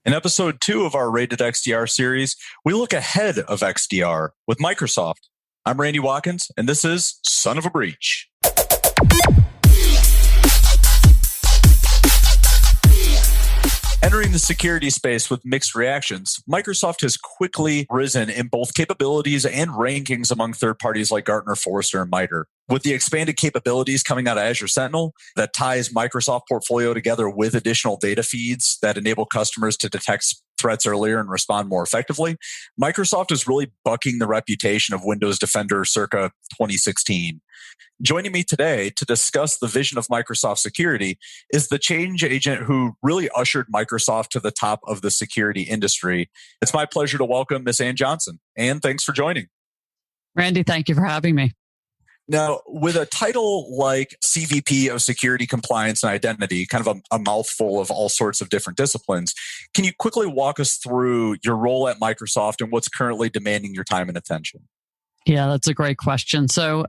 In episode 2 of our Rated XDR series, we look ahead of XDR with Microsoft. I'm Randy Watkins, and this is Son of a Breach. Entering the security space with mixed reactions, Microsoft has quickly risen in both capabilities and rankings among third parties like Gartner, Forrester, and MITRE. With the expanded capabilities coming out of Azure Sentinel that ties Microsoft portfolio together with additional data feeds that enable customers to detect threats earlier and respond more effectively, Microsoft is really bucking the reputation of Windows Defender circa 2016. Joining me today to discuss the vision of Microsoft security is the change agent who really ushered Microsoft to the top of the security industry. It's my pleasure to welcome Miss Ann Johnson. Ann, thanks for joining. Randy, thank you for having me. Now, with a title like CVP of Security, Compliance, and Identity, kind of a mouthful of all sorts of different disciplines, can you quickly walk us through your role at Microsoft and what's currently demanding your time and attention? Yeah, that's a great question. So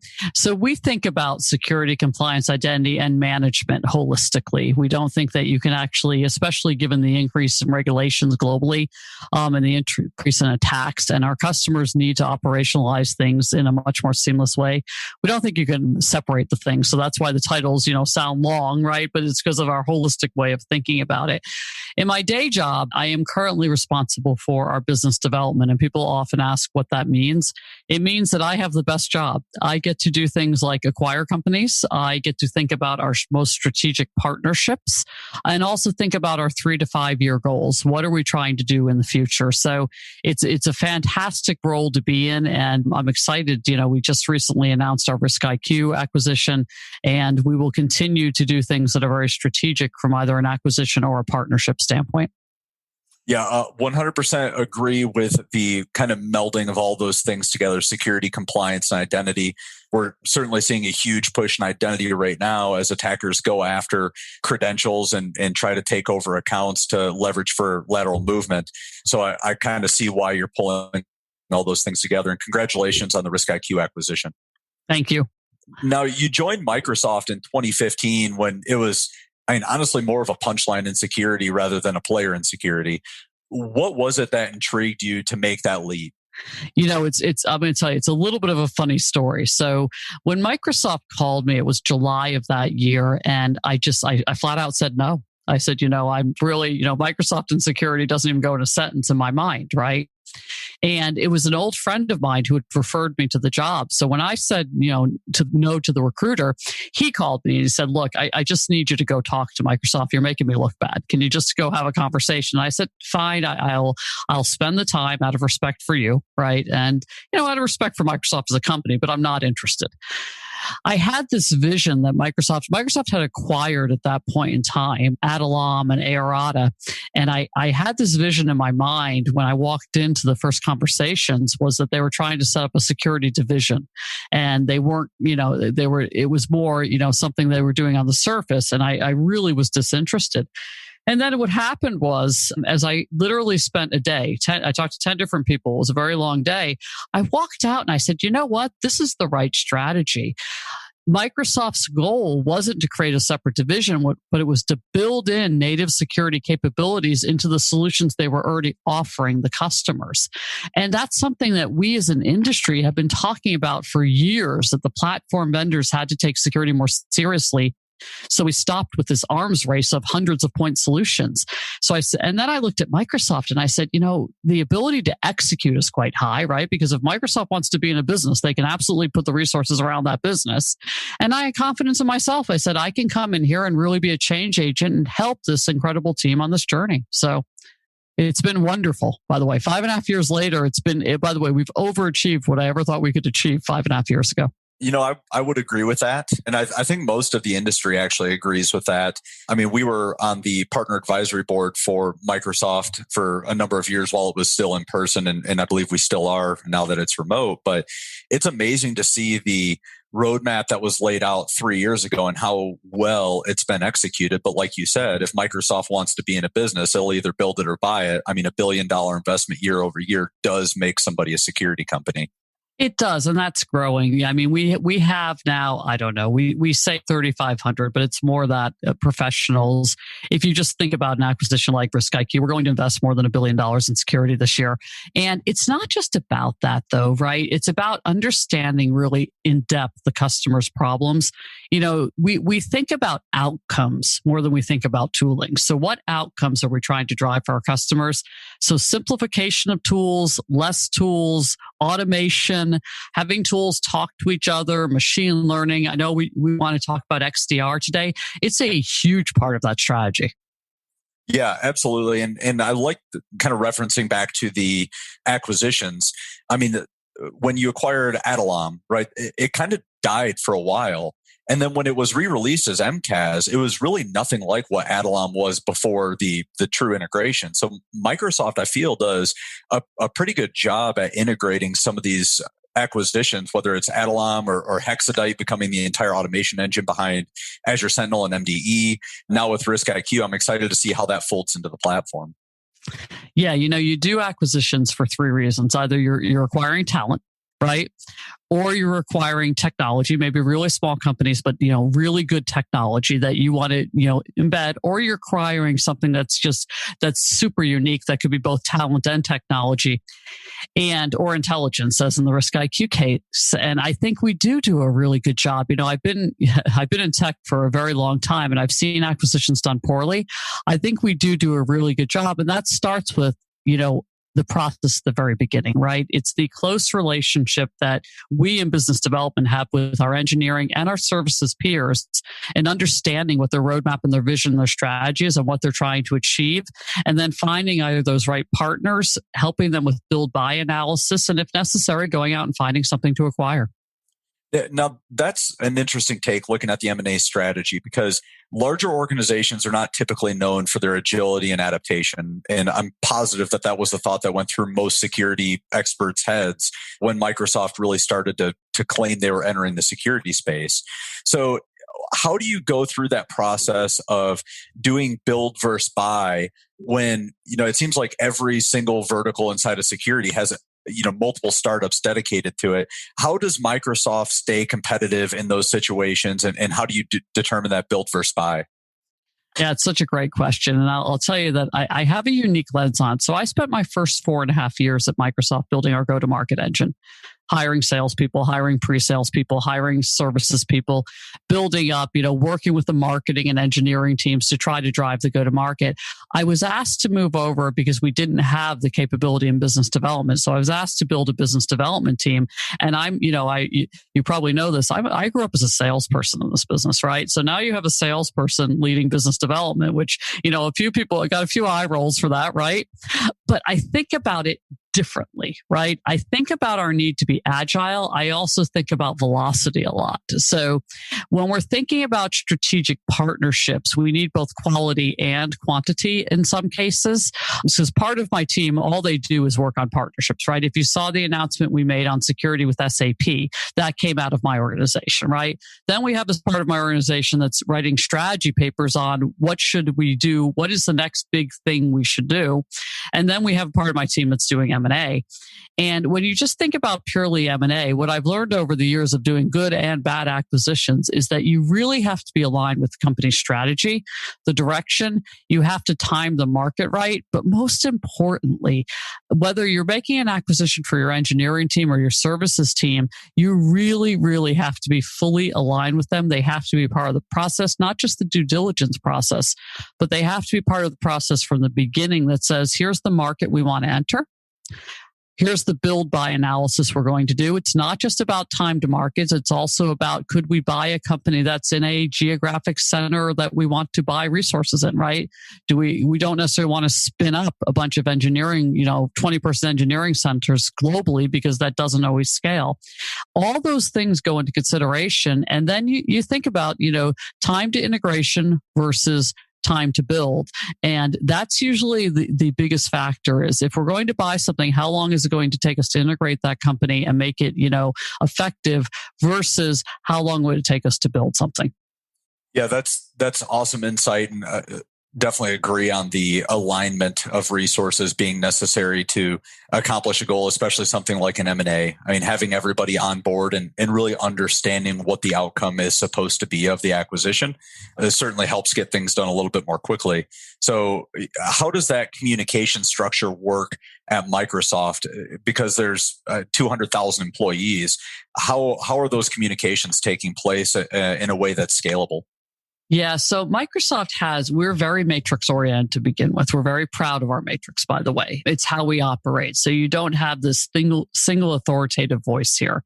we think about security, compliance, identity, and management holistically. We don't think that you can actually, especially given the increase in regulations globally and the increase in attacks, and our customers need to operationalize things in a much more seamless way. We don't think you can separate the things. So that's why the titles, sound long, right? But it's because of our holistic way of thinking about it. In my day job, I am currently responsible for our business development, and people often ask what that means. It means that I have the best job. I get to do things like acquire companies. I get to think about our most strategic partnerships and also think about our 3 to 5 year goals. What are we trying to do in the future? So it's a fantastic role to be in, and I'm excited. We just recently announced our Risk IQ acquisition, and we will continue to do things that are very strategic from either an acquisition or a partnership standpoint. Yeah, 100% agree with the kind of melding of all those things together, security, compliance, and identity. We're certainly seeing a huge push in identity right now as attackers go after credentials and try to take over accounts to leverage for lateral movement. So I kind of see why you're pulling all those things together. And congratulations on the Risk IQ acquisition. Thank you. Now, you joined Microsoft in 2015 when it was, honestly, more of a punchline in security rather than a player in security. What was it that intrigued you to make that leap? I'm going to tell you, it's a little bit of a funny story. So when Microsoft called me, it was July of that year, and I flat out said no. I said, I'm really, Microsoft and security doesn't even go in a sentence in my mind, right? And it was an old friend of mine who had referred me to the job. So when I said, to the recruiter, he called me and he said, look, I just need you to go talk to Microsoft. You're making me look bad. Can you just go have a conversation? I said, fine, I'll spend the time out of respect for you, right? And, out of respect for Microsoft as a company, but I'm not interested. I had this vision that Microsoft had acquired at that point in time, Adallam and Aorata. And I had this vision in my mind when I walked into the first conversations, was that they were trying to set up a security division. And they weren't, it was more, something they were doing on the surface. And I really was disinterested. And then what happened was, as I literally spent a day, I talked to 10 different people. It was a very long day. I walked out and I said, you know what? This is the right strategy. Microsoft's goal wasn't to create a separate division, but it was to build in native security capabilities into the solutions they were already offering the customers. And that's something that we as an industry have been talking about for years, that the platform vendors had to take security more seriously. So we stopped with this arms race of hundreds of point solutions. And then I looked at Microsoft and I said, the ability to execute is quite high, right? Because if Microsoft wants to be in a business, they can absolutely put the resources around that business. And I had confidence in myself. I said, I can come in here and really be a change agent and help this incredible team on this journey. So it's been wonderful, by the way. 5.5 years later, by the way, we've overachieved what I ever thought we could achieve 5.5 years ago. I would agree with that. And I think most of the industry actually agrees with that. We were on the partner advisory board for Microsoft for a number of years while it was still in person. And I believe we still are now that it's remote. But it's amazing to see the roadmap that was laid out 3 years ago and how well it's been executed. But like you said, if Microsoft wants to be in a business, they'll either build it or buy it. $1 billion investment year over year does make somebody a security company. It does, and that's growing. Yeah, I mean, we have now, I don't know, we say 3,500, but it's more that professionals. If you just think about an acquisition like Risk IQ, we're going to invest more than $1 billion in security this year. And it's not just about that, though, right? It's about understanding really in depth the customer's problems. We think about outcomes more than we think about tooling. So what outcomes are we trying to drive for our customers? So simplification of tools, less tools, automation, having tools talk to each other, machine learning. I know we want to talk about XDR today. It's a huge part of that strategy. Yeah, absolutely. And I like kind of referencing back to the acquisitions. I mean, when you acquired Adalom, right, it kind of died for a while. And then when it was re-released as MCAS, it was really nothing like what Adalom was before the true integration. So Microsoft, I feel, does a pretty good job at integrating some of these acquisitions, whether it's Adalom or Hexadite becoming the entire automation engine behind Azure Sentinel and MDE. Now with Risk IQ, I'm excited to see how that folds into the platform. Yeah, you do acquisitions for three reasons. Either you're acquiring talent, right? Or you're acquiring technology, maybe really small companies, but really good technology that you want to embed, or you're acquiring something that's super unique that could be both talent and technology, or intelligence, as in the Risk IQ case. And I think we do a really good job. I've been in tech for a very long time, and I've seen acquisitions done poorly. I think we do a really good job, and that starts with the process at the very beginning, right? It's the close relationship that we in business development have with our engineering and our services peers, and understanding what their roadmap and their vision, their strategy is, and what they're trying to achieve. And then finding either those right partners, helping them with build buy analysis, and if necessary, going out and finding something to acquire. Now, that's an interesting take looking at the M&A strategy, because larger organizations are not typically known for their agility and adaptation. And I'm positive that was the thought that went through most security experts' heads when Microsoft really started to claim they were entering the security space. So how do you go through that process of doing build versus buy when, it seems like every single vertical inside of security has multiple startups dedicated to it? How does Microsoft stay competitive in those situations, and how do you determine that build versus buy? Yeah, it's such a great question. And I'll tell you that I have a unique lens on. So I spent my first 4.5 years at Microsoft building our go-to-market engine, hiring salespeople, hiring pre-sales people, hiring services people, building up, working with the marketing and engineering teams to try to drive the go-to-market. I was asked to move over because we didn't have the capability in business development. So I was asked to build a business development team. And you probably know this. I grew up as a salesperson in this business, right? So now you have a salesperson leading business development, which, a few people, I got a few eye rolls for that, right? But I think about it differently, right? I think about our need to be agile. I also think about velocity a lot. So when we're thinking about strategic partnerships, we need both quality and quantity in some cases. So as part of my team, all they do is work on partnerships, right? If you saw the announcement we made on security with SAP, that came out of my organization, right? Then we have this part of my organization that's writing strategy papers on what should we do? What is the next big thing we should do? And then we have a part of my team that's doing M&A. And when you just think about purely M&A, what I've learned over the years of doing good and bad acquisitions is that you really have to be aligned with the company's strategy, the direction. You have to time the market right. But most importantly, whether you're making an acquisition for your engineering team or your services team, you really, really have to be fully aligned with them. They have to be part of the process, not just the due diligence process, but they have to be part of the process from the beginning that says, here's the market we want to enter. Here's the build buy analysis we're going to do. It's not just about time to markets. It's also about, could we buy a company that's in a geographic center that we want to buy resources in, right? We don't necessarily want to spin up a bunch of engineering, 20% engineering centers globally, because that doesn't always scale. All those things go into consideration. And then you think about, time to integration versus time to build. And that's usually the biggest factor is, if we're going to buy something, how long is it going to take us to integrate that company and make it, effective, versus how long would it take us to build something? Yeah, that's awesome insight. And Definitely agree on the alignment of resources being necessary to accomplish a goal, especially something like an M&A. I mean, having everybody on board and really understanding what the outcome is supposed to be of the acquisition certainly helps get things done a little bit more quickly. So how does that communication structure work at Microsoft? Because there's 200,000 employees. How are those communications taking place in a way that's scalable? Yeah, so we're very matrix oriented to begin with. We're very proud of our matrix, by the way. It's how we operate. So you don't have this single authoritative voice here.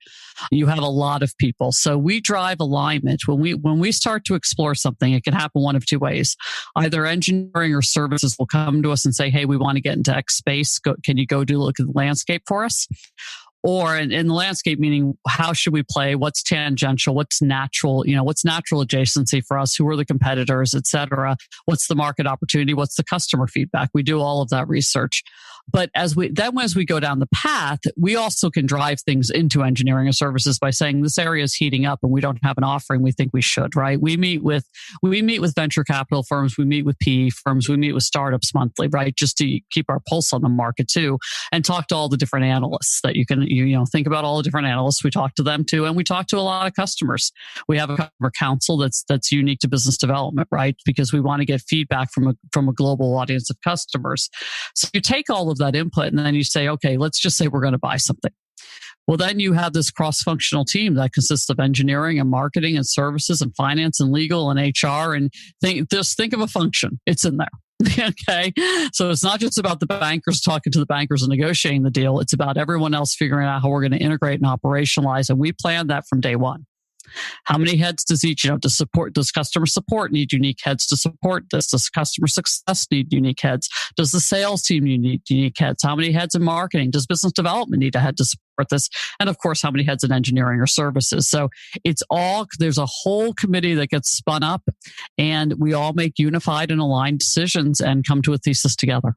You have a lot of people. So we drive alignment. When we start to explore something, it can happen one of two ways. Either engineering or services will come to us and say, hey, we want to get into X space. Can you go look at the landscape for us? Or in the landscape, meaning how should we play? What's tangential? What's natural? What's natural adjacency for us? Who are the competitors, et cetera? What's the market opportunity? What's the customer feedback? We do all of that research. But as we go down the path, we also can drive things into engineering and services by saying this area is heating up and we don't have an offering we think we should, right? We meet with venture capital firms, we meet with PE firms, we meet with startups monthly, right? Just to keep our pulse on the market too, and talk to all the different analysts that you can think about all the different analysts. We talk to them too, and we talk to a lot of customers. We have a customer council that's unique to business development, right? Because we want to get feedback from a global audience of customers. So you take all of that input and then you say, okay, let's just say we're going to buy something. Well, then you have this cross-functional team that consists of engineering and marketing and services and finance and legal and HR. And think of a function. It's in there. Okay. So it's not just about the bankers talking to the bankers and negotiating the deal. It's about everyone else figuring out how we're going to integrate and operationalize. And we planned that from day one. How many heads does does customer support need unique heads to support this? Does customer success need unique heads? Does the sales team need unique heads? How many heads in marketing? Does business development need a head to support this? And of course, how many heads in engineering or services? So there's a whole committee that gets spun up and we all make unified and aligned decisions and come to a thesis together.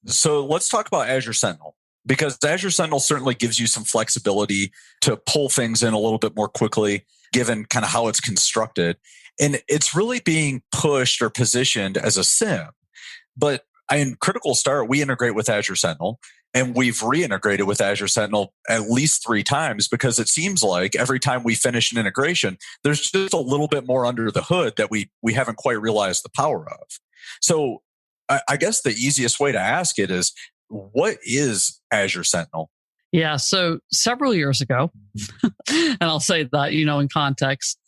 So let's talk about Azure Sentinel. Because Azure Sentinel certainly gives you some flexibility to pull things in a little bit more quickly, given kind of how it's constructed. And it's really being pushed or positioned as a SIEM. But in Critical Start, we integrate with Azure Sentinel, and we've reintegrated with Azure Sentinel at least 3 times because it seems like every time we finish an integration, there's just a little bit more under the hood that we haven't quite realized the power of. So I guess the easiest way to ask it is, what is Azure Sentinel? Yeah, so several years ago, and I'll say that, in context,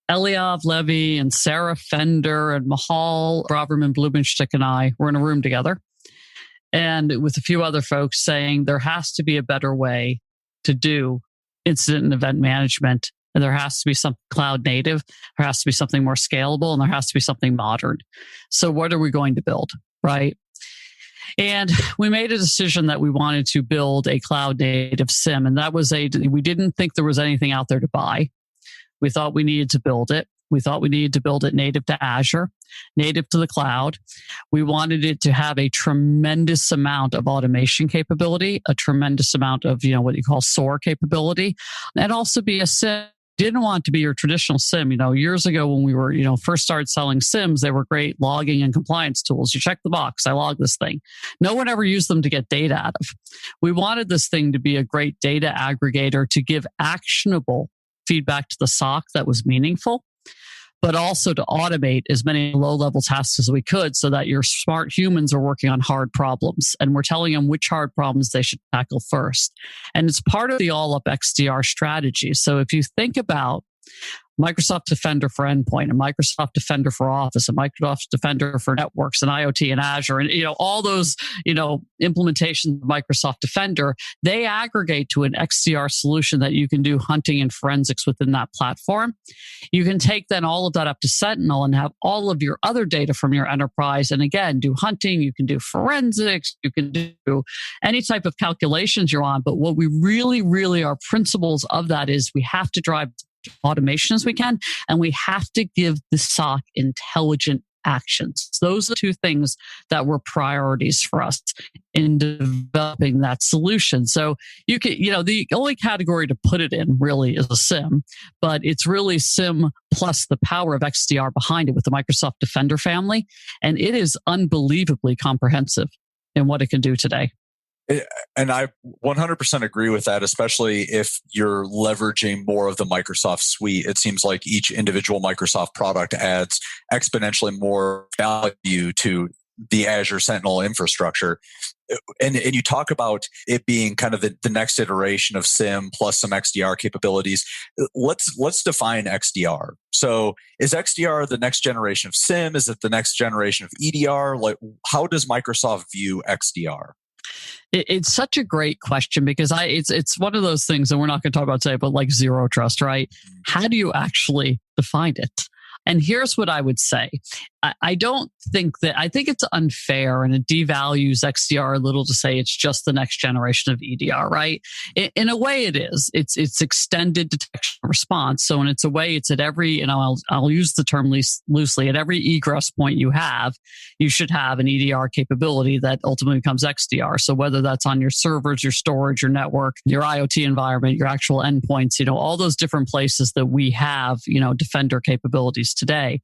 Eliav Levy and Sarah Fender and Mahal Braverman-Blumenstick and I were in a room together and with a few other folks saying there has to be a better way to do incident and event management. And there has to be some cloud native, there has to be something more scalable, and there has to be something modern. So what are we going to build, right? And we made a decision that we wanted to build a cloud native SIEM. And we didn't think there was anything out there to buy. We thought we needed to build it. We thought we needed to build it native to Azure, native to the cloud. We wanted it to have a tremendous amount of automation capability, a tremendous amount of, what you call SOAR capability, and also be a SIEM. Didn't want to be your traditional SIEM. Years ago when we were, first started selling SIEMs, they were great logging and compliance tools. You check the box, I log this thing. No one ever used them to get data out of. We wanted this thing to be a great data aggregator to give actionable feedback to the SOC that was meaningful, but also to automate as many low-level tasks as we could so that your smart humans are working on hard problems. And we're telling them which hard problems they should tackle first. And it's part of the all-up XDR strategy. So if you think about Microsoft Defender for Endpoint, and Microsoft Defender for Office, and Microsoft Defender for Networks and IoT and Azure, and all those implementations of Microsoft Defender, they aggregate to an XDR solution that you can do hunting and forensics within that platform. You can take then all of that up to Sentinel and have all of your other data from your enterprise, and again do hunting. You can do forensics. You can do any type of calculations you're on. But what we really are principles of that is we have to drive automation as we can, and we have to give the SOC intelligent actions. Those are the two things that were priorities for us in developing that solution. So you can, the only category to put it in really is a SIEM, but it's really SIEM plus the power of XDR behind it with the Microsoft Defender family. And it is unbelievably comprehensive in what it can do today. And I 100% agree with that, especially if you're leveraging more of the Microsoft suite. It seems like each individual Microsoft product adds exponentially more value to the Azure Sentinel infrastructure. And you talk about it being kind of the next iteration of SIEM plus some XDR capabilities. Let's define XDR. So is XDR the next generation of SIEM? Is it the next generation of EDR? Like, how does Microsoft view XDR? It's such a great question because it's one of those things that we're not going to talk about today, but like zero trust, right? How do you actually define it? And here's what I would say. I think it's unfair and it devalues XDR a little to say it's just the next generation of EDR, right? In a way it is. It's extended detection response. So in its a way, it's at every, I'll use the term loosely, at every egress point you should have an EDR capability that ultimately becomes XDR. So whether that's on your servers, your storage, your network, your IoT environment, your actual endpoints, all those different places that we have, Defender capabilities today.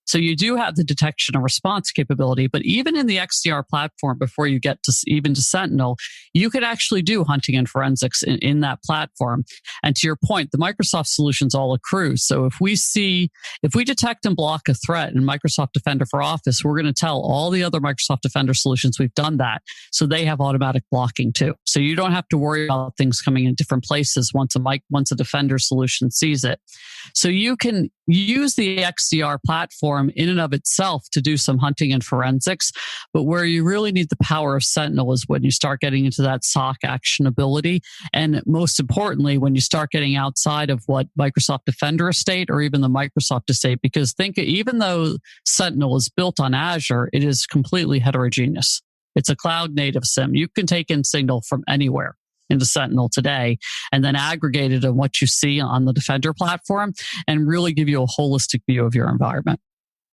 So you do have the detection and response capability, but even in the XDR platform, before you get to even to Sentinel, you could actually do hunting and forensics in that platform. And to your point, the Microsoft solutions all accrue. So if we detect and block a threat in Microsoft Defender for Office, we're going to tell all the other Microsoft Defender solutions we've done that. So they have automatic blocking too. So you don't have to worry about things coming in different places once a Defender solution sees it. So you can use the XDR platform in and of itself to do some hunting and forensics. But where you really need the power of Sentinel is when you start getting into that SOC actionability. And most importantly, when you start getting outside of what Microsoft Defender estate or even the Microsoft estate, because even though Sentinel is built on Azure, it is completely heterogeneous. It's a cloud native SIEM. You can take in signal from anywhere into Sentinel today and then aggregate it on what you see on the Defender platform and really give you a holistic view of your environment.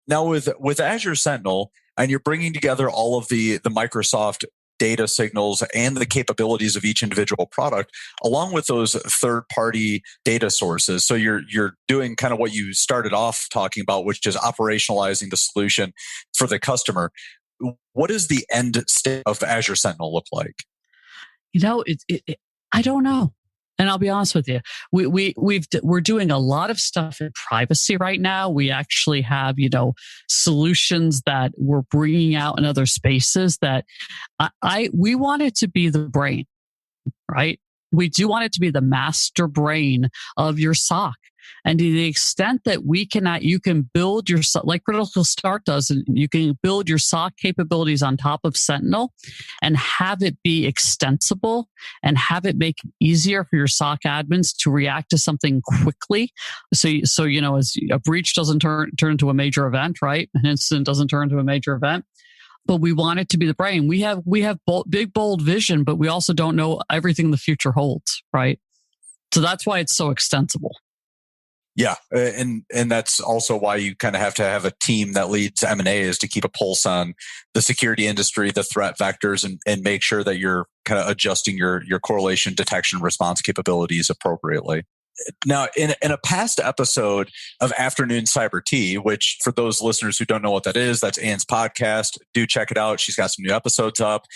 Now with Azure Sentinel, and you're bringing together all of the Microsoft data signals and the capabilities of each individual product, along with those third-party data sources. So you're doing kind of what you started off talking about, which is operationalizing the solution for the customer. What does the end state of Azure Sentinel look like? I don't know. And I'll be honest with you, we're doing a lot of stuff in privacy right now. We actually have, solutions that we're bringing out in other spaces that we want it to be the brain, right? We do want it to be the master brain of your SOC. And to the extent that you can build your, like Critical Start does, and you can build your SOC capabilities on top of Sentinel and have it be extensible and have it make it easier for your SOC admins to react to something quickly. So as a breach doesn't turn into a major event, right? An incident doesn't turn into a major event. But we want it to be the brain. We have big, bold vision, but we also don't know everything the future holds, right? So that's why it's so extensible. Yeah, and that's also why you kind of have to have a team that leads M&A, is to keep a pulse on the security industry, the threat vectors, and make sure that you're kind of adjusting your correlation detection response capabilities appropriately. Now, in a past episode of Afternoon Cyber Tea, which for those listeners who don't know what that is, that's Anne's podcast. Do check it out. She's got some new episodes up.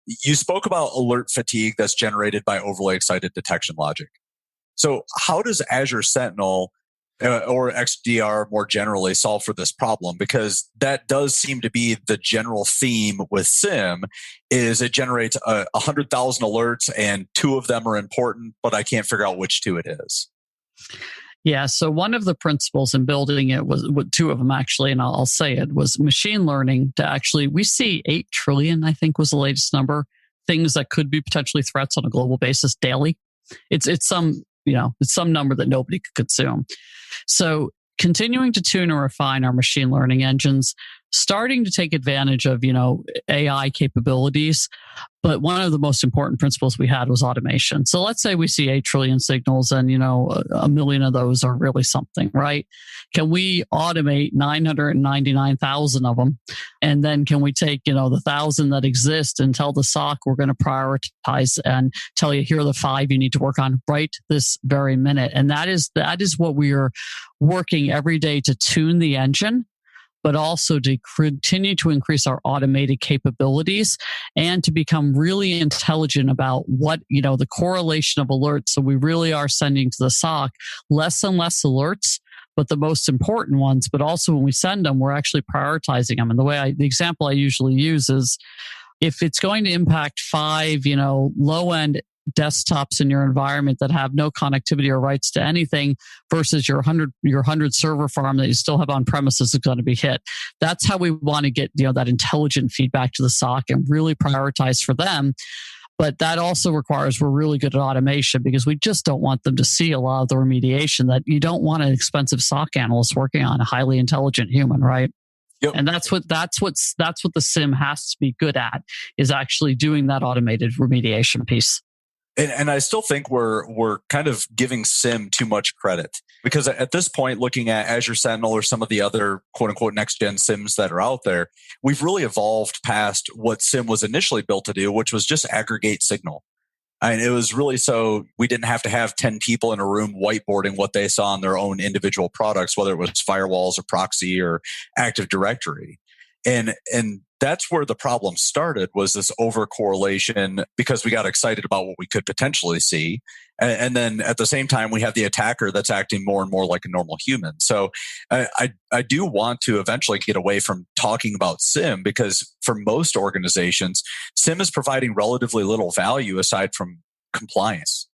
You spoke about alert fatigue that's generated by overly excited detection logic. So how does Azure Sentinel or XDR more generally solve for this problem? Because that does seem to be the general theme with SIEM, is it generates 100,000 alerts and 2 of them are important, but I can't figure out which 2 it is. Yeah. So one of the principles in building it was 2 of them actually, and I'll say it, was machine learning to actually, we see 8 trillion, I think was the latest number, things that could be potentially threats on a global basis daily. It's some number that nobody could consume. So continuing to tune and refine our machine learning engines starting to take advantage of, AI capabilities. But one of the most important principles we had was automation. So let's say we see 8 trillion signals and, a million of those are really something, right? Can we automate 999,000 of them? And then can we take, the 1,000 that exist and tell the SOC we're going to prioritize and tell you, here are the 5 you need to work on right this very minute. And that is what we are working every day to tune the engine, but also to continue to increase our automated capabilities and to become really intelligent about what, the correlation of alerts. So we really are sending to the SOC less and less alerts, but the most important ones. But also when we send them, we're actually prioritizing them. And the example I usually use is if it's going to impact 5, low-end desktops in your environment that have no connectivity or rights to anything versus your 100 server farm that you still have on premises is going to be hit. That's how we want to get, that intelligent feedback to the SOC and really prioritize for them. But that also requires we're really good at automation because we just don't want them to see a lot of the remediation that you don't want an expensive SOC analyst working on a highly intelligent human, right? Yep. And that's what the SIM has to be good at, is actually doing that automated remediation piece. And I still think we're kind of giving SIM too much credit, because at this point, looking at Azure Sentinel or some of the other quote unquote next gen SIMs that are out there, we've really evolved past what SIM was initially built to do, which was just aggregate signal. And it was really so we didn't have to have 10 people in a room whiteboarding what they saw on their own individual products, whether it was firewalls or proxy or Active Directory. And that's where the problem started, was this over correlation, because we got excited about what we could potentially see. And then at the same time, we have the attacker that's acting more and more like a normal human. So I do want to eventually get away from talking about SIM, because for most organizations, SIM is providing relatively little value aside from compliance.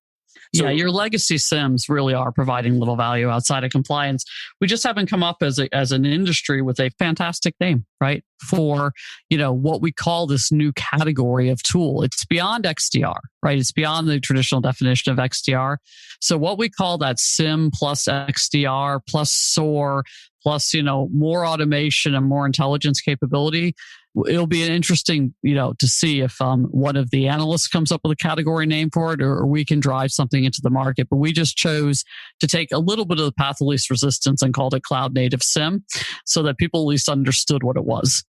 So, yeah, your legacy SIMs really are providing little value outside of compliance. We just haven't come up as an industry with a fantastic name, right? For, what we call this new category of tool. It's beyond XDR, right? It's beyond the traditional definition of XDR. So what we call that SIM plus XDR plus SOAR plus, more automation and more intelligence capability. It'll be an interesting, to see if one of the analysts comes up with a category name for it, or we can drive something into the market. But we just chose to take a little bit of the path of least resistance and called it cloud native SIM, so that people at least understood what it was.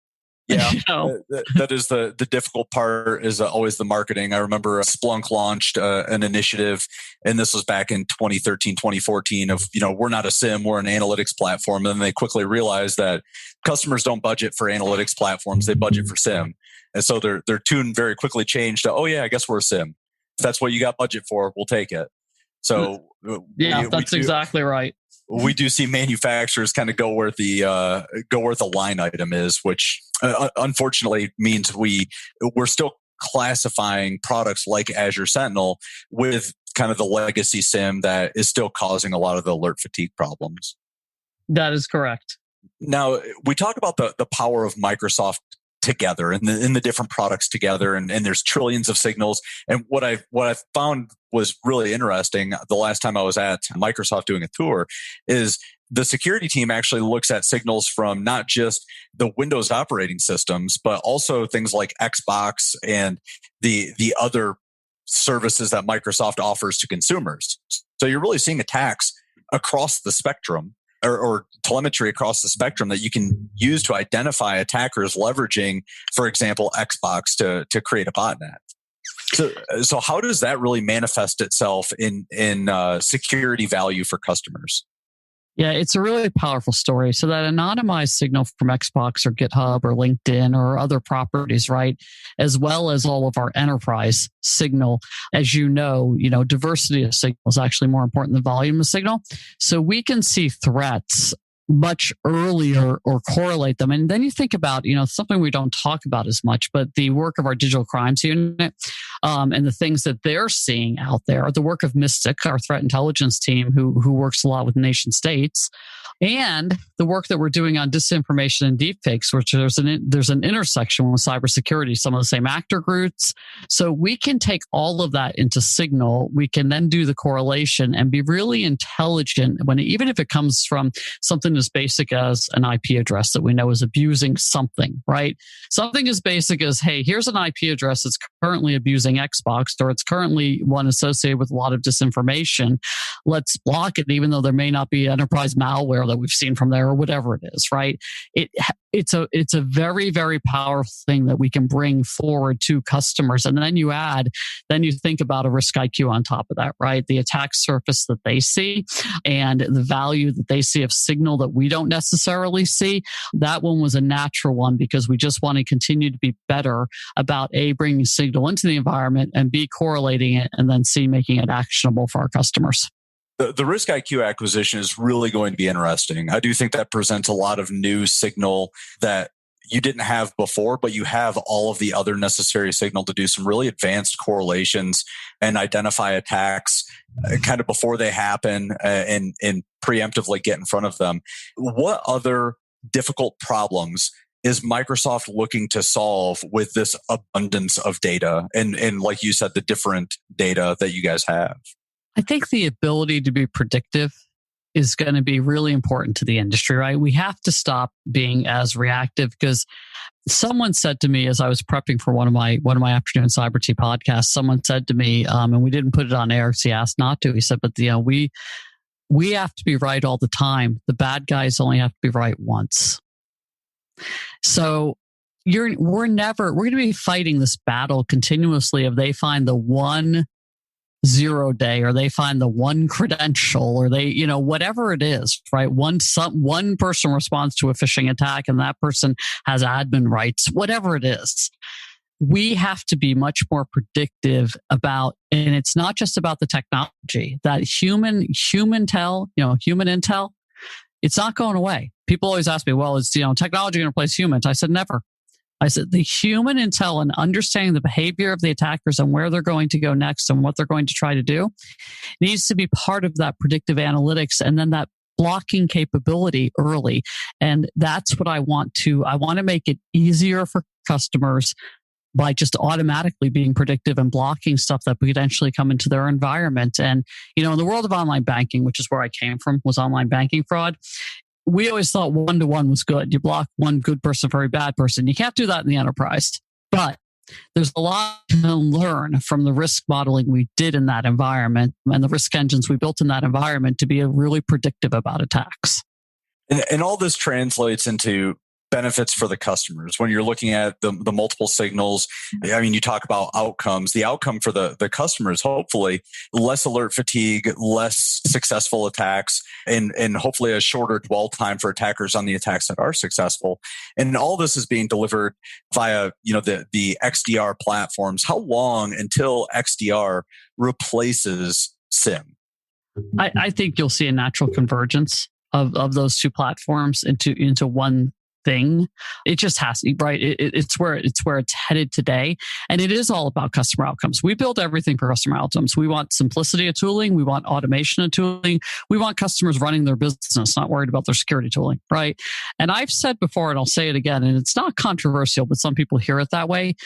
Yeah, that is the difficult part, is always the marketing. I remember Splunk launched an initiative, and this was back in 2013, 2014 of, we're not a SIM, we're an analytics platform. And then they quickly realized that customers don't budget for analytics platforms, they budget for SIM. And so their tune very quickly changed to, oh yeah, I guess we're a SIM. If that's what you got budget for, we'll take it. So yeah, that's exactly right. We do see manufacturers kind of go where the line item is, which unfortunately means we're still classifying products like Azure Sentinel with kind of the legacy SIM that is still causing a lot of the alert fatigue problems. That is correct. Now, we talk about the power of Microsoft together and the different products together, and there's trillions of signals. And what I found was really interesting the last time I was at Microsoft doing a tour is the security team actually looks at signals from not just the Windows operating systems, but also things like Xbox and the other services that Microsoft offers to consumers. So you're really seeing attacks across the spectrum, or telemetry across the spectrum that you can use to identify attackers leveraging, for example, Xbox to create a botnet. So how does that really manifest itself in security value for customers? Yeah, it's a really powerful story. So that anonymized signal from Xbox or GitHub or LinkedIn or other properties, right? As well as all of our enterprise signal. As you know, diversity of signal is actually more important than volume of signal. So we can see threats much earlier or correlate them. And then you think about, something we don't talk about as much, but the work of our digital crimes unit and the things that they're seeing out there, the work of Mystic, our threat intelligence team, who works a lot with nation states, And the work that we're doing on disinformation and deepfakes, which there's an intersection with cybersecurity, some of the same actor groups. So we can take all of that into Signal. We can then do the correlation and be really intelligent even if it comes from something as basic as an IP address that we know is abusing something, right? Something as basic as, hey, here's an IP address that's currently abusing Xbox, or it's currently one associated with a lot of disinformation. Let's block it, even though there may not be enterprise malware that we've seen from there or whatever it is, right? It's a very, very powerful thing that we can bring forward to customers. And then you think about a risk IQ on top of that, right? The attack surface that they see and the value that they see of Signal that we don't necessarily see. That one was a natural one because we just want to continue to be better about A, bringing Signal into the environment, and B, correlating it, and then C, making it actionable for our customers. The Risk IQ acquisition is really going to be interesting. I do think that presents a lot of new signal that you didn't have before, but you have all of the other necessary signal to do some really advanced correlations and identify attacks kind of before they happen and preemptively get in front of them. What other difficult problems is Microsoft looking to solve with this abundance of data and like you said, the different data that you guys have? I think the ability to be predictive is going to be really important to the industry, right? We have to stop being as reactive, because someone said to me as I was prepping for one of my afternoon Cyber Tea podcasts, someone said to me, and we didn't put it on air because he asked not to. He said, but we have to be right all the time. The bad guys only have to be right once. So we're going to be fighting this battle continuously if they find the one 0 day, or they find the one credential, or they, whatever it is, right? One person responds to a phishing attack and that person has admin rights, whatever it is. We have to be much more predictive about, and it's not just about the technology, that human intel, it's not going away. People always ask me, well, is technology going to replace humans? I said, never. I said, the human intel and understanding the behavior of the attackers and where they're going to go next and what they're going to try to do needs to be part of that predictive analytics, and then that blocking capability early. And that's what I want to make it easier for customers by just automatically being predictive and blocking stuff that could potentially come into their environment. And, in the world of online banking, which is where I came from, was online banking fraud. We always thought 1-to-1 was good. You block one good person for a bad person. You can't do that in the enterprise. But there's a lot to learn from the risk modeling we did in that environment and the risk engines we built in that environment to be really predictive about attacks. And all this translates into benefits for the customers. When you're looking at the multiple signals, I mean, you talk about outcomes. The outcome for the customers, hopefully, less alert fatigue, less successful attacks, and hopefully a shorter dwell time for attackers on the attacks that are successful. And all this is being delivered via, the XDR platforms. How long until XDR replaces SIEM? I think you'll see a natural convergence of those two platforms into one thing. It just has to, right? It's where it's headed today. And it is all about customer outcomes. We build everything for customer outcomes. We want simplicity of tooling. We want automation of tooling. We want customers running their business, not worried about their security tooling, right? And I've said before, and I'll say it again, and it's not controversial, but some people hear it that way.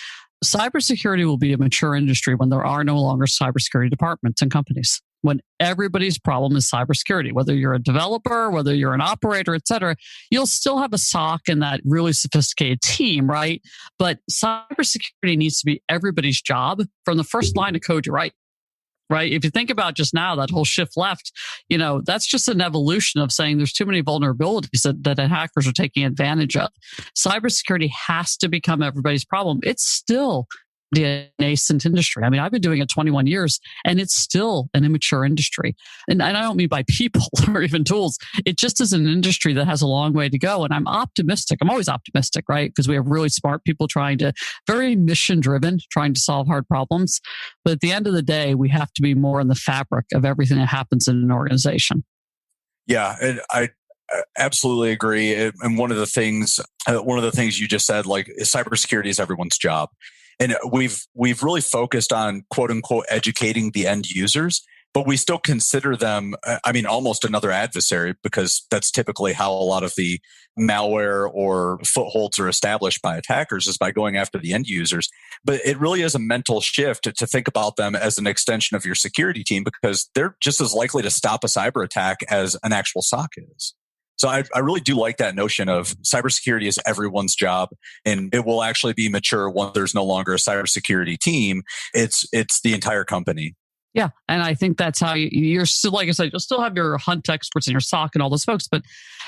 Cybersecurity will be a mature industry when there are no longer cybersecurity departments and companies. When everybody's problem is cybersecurity, whether you're a developer, whether you're an operator, et cetera, you'll still have a SOC and that really sophisticated team, right? But cybersecurity needs to be everybody's job from the first line of code you write, right? If you think about just now, that whole shift left, that's just an evolution of saying there's too many vulnerabilities that hackers are taking advantage of. Cybersecurity has to become everybody's problem. It's still the nascent industry. I mean, I've been doing it 21 years and it's still an immature industry. And I don't mean by people or even tools. It just is an industry that has a long way to go. And I'm optimistic. I'm always optimistic, right? Because we have really smart people very mission driven, trying to solve hard problems. But at the end of the day, we have to be more in the fabric of everything that happens in an organization. Yeah, and I absolutely agree. And one of the things you just said, like, cybersecurity is everyone's job. And we've really focused on, quote unquote, educating the end users. but we still consider them, almost another adversary, because that's typically how a lot of the malware or footholds are established by attackers, is by going after the end users. But it really is a mental shift to think about them as an extension of your security team, because they're just as likely to stop a cyber attack as an actual SOC is. So I really do like that notion of cybersecurity is everyone's job, and it will actually be mature once there's no longer a cybersecurity team. It's the entire company. Yeah. And I think that's how you're still, like I said, you'll still have your hunt experts and your SOC and all those folks. But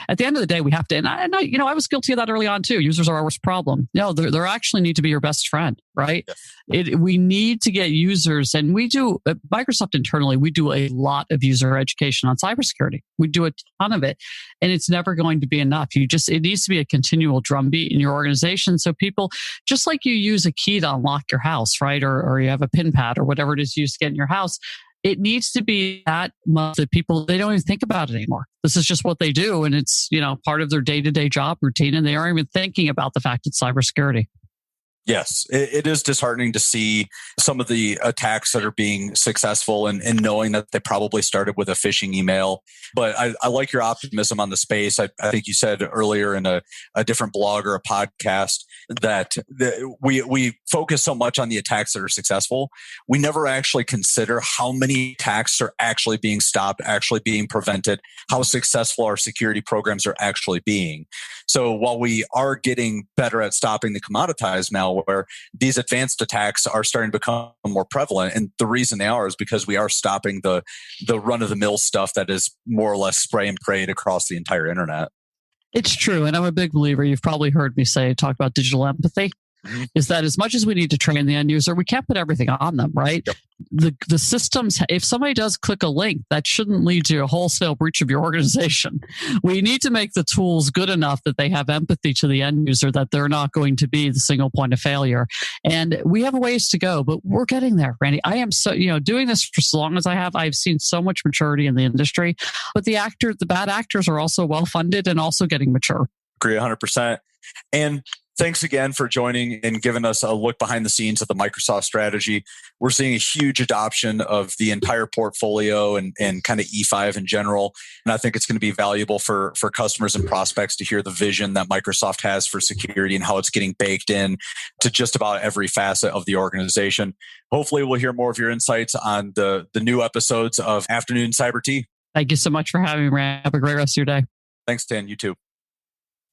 at the end of the day, we have to, and I was guilty of that early on too. Users are our worst problem. No, they actually need to be your best friend, right? Yes. We need to get users, and we do, at Microsoft internally, we do a lot of user education on cybersecurity. We do a ton of it, and it's never going to be enough. It needs to be a continual drumbeat in your organization. So people, just like you use a key to unlock your house, right? Or you have a pin pad or whatever it is used to get in your house. It needs to be that much that people, they don't even think about it anymore. This is just what they do. And it's, part of their day-to-day job routine. And they aren't even thinking about the fact it's cybersecurity. Yes, it is disheartening to see some of the attacks that are being successful, and knowing that they probably started with a phishing email. But I like your optimism on the space. I think you said earlier in a different blog or a podcast that we focus so much on the attacks that are successful. We never actually consider how many attacks are actually being stopped, actually being prevented, how successful our security programs are actually being. So while we are getting better at stopping the commoditized malware, these advanced attacks are starting to become more prevalent. And the reason they are is because we are stopping the run-of-the-mill stuff that is more or less spray and prayed across the entire internet. It's true. And I'm a big believer. You've probably heard me talk about digital empathy. Mm-hmm. Is that as much as we need to train the end user, we can't put everything on them, right? Yep. The systems, if somebody does click a link, that shouldn't lead to a wholesale breach of your organization. We need to make the tools good enough that they have empathy to the end user, that they're not going to be the single point of failure. And we have a ways to go, but we're getting there, Randy. I am doing this for so long as I have, I've seen so much maturity in the industry, but the bad actors are also well-funded and also getting mature. Agree 100%. And thanks again for joining and giving us a look behind the scenes of the Microsoft strategy. We're seeing a huge adoption of the entire portfolio and kind of E5 in general. And I think it's going to be valuable for customers and prospects to hear the vision that Microsoft has for security and how it's getting baked in to just about every facet of the organization. Hopefully we'll hear more of your insights on the new episodes of Afternoon Cyber Tea. Thank you so much for having me, Randy. Have a great rest of your day. Thanks, Dan. You too.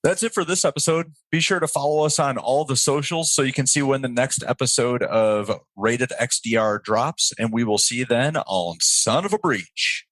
That's it for this episode. Be sure to follow us on all the socials so you can see when the next episode of Rated XDR drops. And we will see you then on Son of a Breach.